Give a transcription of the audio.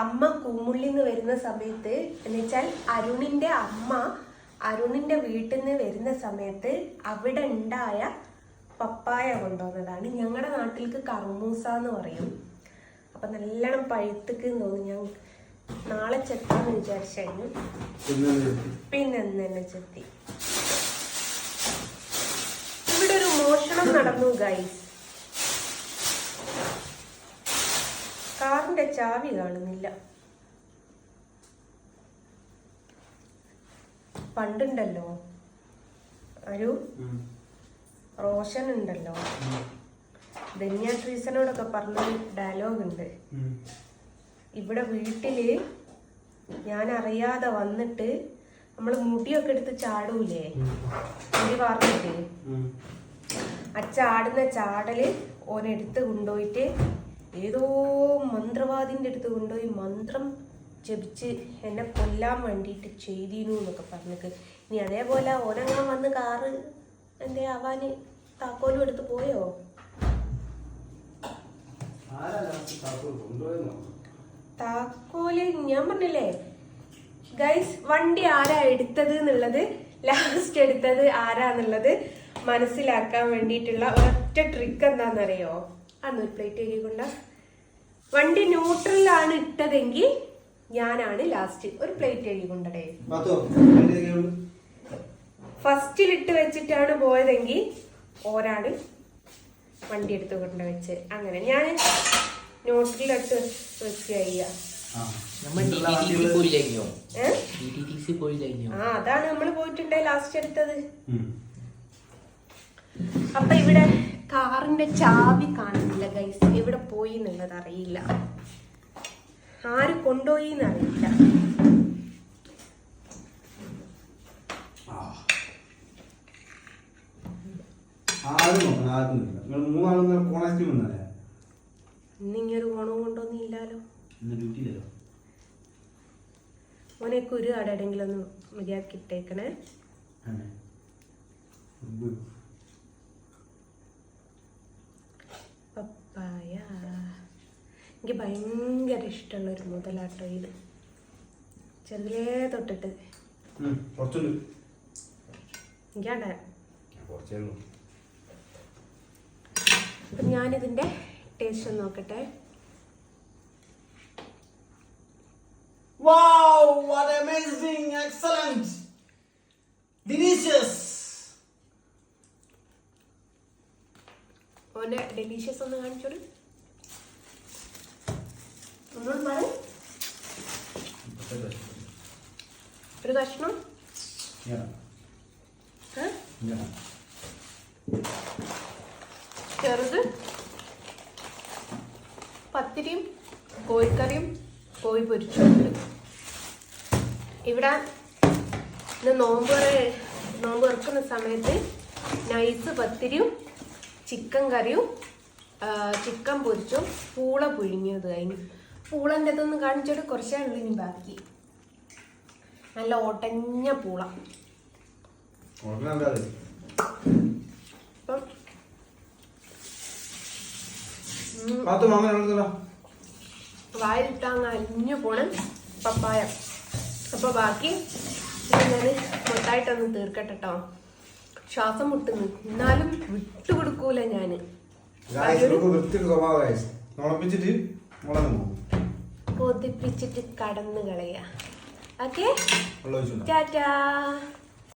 അമ്മ കൂമുള്ളിന്ന് വരുന്ന സമയത്ത് എന്നുവെച്ചാൽ അരുണിന്റെ അമ്മ അരുണിന്റെ വീട്ടിൽ നിന്ന് വരുന്ന സമയത്ത് അവിടെ ഉണ്ടായ പപ്പായ കൊണ്ടുവന്നതാണ്. ഞങ്ങളുടെ നാട്ടിലേക്ക് കർമൂസ എന്ന് പറയും. അപ്പൊ നല്ലോണം പഴുത്തേക്ക് തോന്നി. ഞാൻ നാളെ ചെത്താന്ന് വിചാരിച്ചായിരുന്നു, പിന്നെ തന്നെ ചെത്തി. ഇവിടെ ഒരു മോഷണം നടന്നു ഗൈസ്. കാറിന്റെ ചാവി കാണുന്നില്ല. പണ്ടുണ്ടല്ലോ ഒരു റോഷൻ ഉണ്ടല്ലോ, ധന്യ ട്രീസനോടൊക്കെ പറഞ്ഞൊരു ഡയലോഗ് ഉണ്ട്. ഇവിടെ വീട്ടില് ഞാൻ അറിയാതെ വന്നിട്ട് നമ്മള് മുടിയൊക്കെ എടുത്ത് ചാടൂലേ, മുടി വാർന്നിട്ട്, ആ ചാടുന്ന ചാടല് ഓനെടുത്ത് കൊണ്ടുപോയിട്ട് ഏതോ മന്ത്രവാദിന്റെ അടുത്ത് കൊണ്ടുപോയി മന്ത്രം ജപിച്ച് എന്നെ കൊല്ലാൻ വേണ്ടിയിട്ട് ചെയ്തിരുന്നു എന്നൊക്കെ പറഞ്ഞിട്ട്. ഇനി അതേപോലെ ഓനങ്ങാൻ വന്ന് കാറ് എന്റെ ആവാന് താക്കോലും എടുത്ത് പോയോ? താക്കോല് ഞാൻ പറഞ്ഞില്ലേ ഗൈസ്, വണ്ടി ആരാ എടുത്തത് എന്നുള്ളത്, ലാസ്റ്റ് എടുത്തത് ആരാന്നുള്ളത് മനസ്സിലാക്കാൻ വേണ്ടിയിട്ടുള്ള ഒരൊറ്റ ട്രിക്ക് എന്താണെന്നറിയോ? അന്നൊരു പ്ലേറ്റ് കഴുകിക്കൊണ്ട. വണ്ടി ന്യൂട്രലാണ് ഇട്ടതെങ്കിൽ ഞാനാണ് ലാസ്റ്റ്. ഒരു പ്ലേറ്റ് കഴുകിക്കൊണ്ടേ. ഫസ്റ്റിലിട്ട് വെച്ചിട്ടാണ് പോയതെങ്കിൽ ഓരാണ് വണ്ടി എടുത്ത് കൊണ്ടുവച്ച്. അങ്ങനെ ഞാൻ ന്യൂട്രലിട്ട് വെക്കുക. അതാണ് നമ്മള് പോയിട്ടുണ്ടേ ലാസ്റ്റ് എടുത്തത്. അപ്പൊ ഇവിടെ കാറിന്റെ ചാവി കാണുന്നില്ല ഗൈസ്. എവിടെ പോയി എന്നുള്ളത് അറിയില്ല, ആര് കൊണ്ടുപോയി എന്നറിയില്ല. ഇന്നിങ്ങൊരു ഗുണവും കൊണ്ടൊന്നില്ലാലോ. ഓനെ കുരു ആടെങ്കിലും ഒന്ന് മര്യാദക്ക് ഇട്ടേക്കണേ. പപ്പായ എനിക്ക് ഭയങ്കര ഇഷ്ടമുള്ളൊരു മുതലാട്ടോ ഇത്. ചെറുതിലേ തൊട്ടിട്ട് എനിക്കാട്ടെ. ഞാനിതിന്റെ ടേസ്റ്റ് ഒന്ന് നോക്കട്ടെ. Wow, what amazing, excellent, delicious. ഓന്റെ ഡെലീഷ്യസ് ഒന്ന് കാണിച്ചോളൂ. ഒന്നുകൂടി മാറി ഒരു കഷ്ണം. ചെറുത് പത്തിരിയും കോഴിക്കറിയും കോഴി പൊരിച്ചുണ്ട്. ഇവിടെ ഇന്ന് നോമ്പ് തുറക്കുന്ന സമയത്ത് നൈസ് പത്തിരിയും ചിക്കൻ കറിയും ചിക്കൻ പൊരിച്ചും പൂള പുഴുങ്ങിയത് കഴിഞ്ഞു. പൂളൻ്റെ അതൊന്ന് കാണിച്ചിട്ട് കുറച്ചേ ഉള്ളൂ ഇനി ബാക്കി. നല്ല ഓട്ടഞ്ഞ പൂള. വായിലിട്ടാങ്ങ അലിഞ്ഞു പോണ പപ്പായ. അപ്പൊ ബാക്കി ഞാൻ മൊത്തമായിട്ടൊന്ന് തീർക്കട്ടോ. ശ്വാസം മുട്ടുന്നു, എന്നാലും വിട്ടുകൊടുക്കൂല ഞാന്. കൊതിപ്പിച്ചിട്ട് കടന്നു കളയാ. ഓക്കെ, ടാറ്റാ.